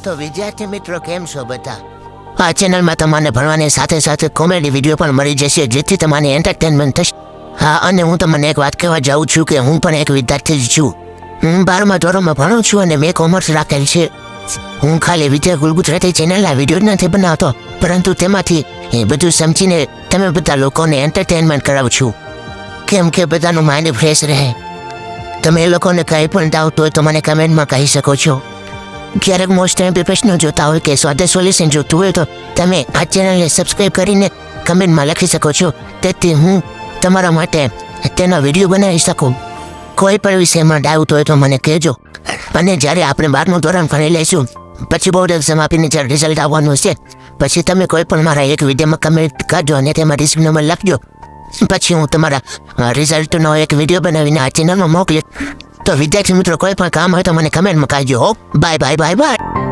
તો વિદ્યાર્થી મિત્રો કેમ છો બધા? આ ચેનલમાં તમને ભણવાની સાથે સાથે કોમેડી વિડીયો પણ મળી જશે, જેથી તમારે એન્ટરટેનમેન્ટ થશે. હા, અને હું તમને એક વાત કહેવા જાઉં છું કે હું પણ એક વિદ્યાર્થી જ છું. હું 12મા ધોરણમાં ભણું છું અને મેં કોમર્સ રાખેલ છે. હું ખાલી વિજય ગુલ ગુજરાતી ચેનલના વિડીયો નથી બનાવતો, પરંતુ તેમાંથી એ બધું સમજીને તમે બધા લોકોને એન્ટરટેનમેન્ટ કરાવું છું, કેમ કે બધાનું માઇન્ડ ફ્રેશ રહે. તમે એ લોકોને કંઈ પણ ડાઉટ હોય તો મને કમેન્ટમાં કહી શકો છો. ક્યારેક મોસ્ટ ટાઈમ પ્રશ્નો જોતા હોય કે સ્વાધ્યાય સોલ્યુશન જોતું હોય તો તમે આ ચેનલને સબસ્ક્રાઈબ કરીને કમેન્ટમાં લખી શકો છો, તેથી હું તમારા માટે તેનો વિડીયો બનાવી શકું. કોઈ પણ વિષયમાં ડાઉટ હોય તો મને કહેજો. અને જ્યારે આપણે 12મું ધોરણ ભણી લઈશું, પછી બોર્ડ એક્ઝામ આપીને જ્યારે રિઝલ્ટ આવવાનું છે, પછી તમે કોઈ પણ મારા એક વિડીયોમાં કમેન્ટ કરજો અને તેમાં રિઝલ્ટ નંબર લખજો. પછી હું તમારા રિઝલ્ટનો એક વિડીયો બનાવીને આ ચેનલમાં મોકલીશ. તો વિદ્યાર્થી મિત્રો કોઈ પણ કામ હોય તો મને કમેન્ટમાં કહેજો. Bye bye bye bye.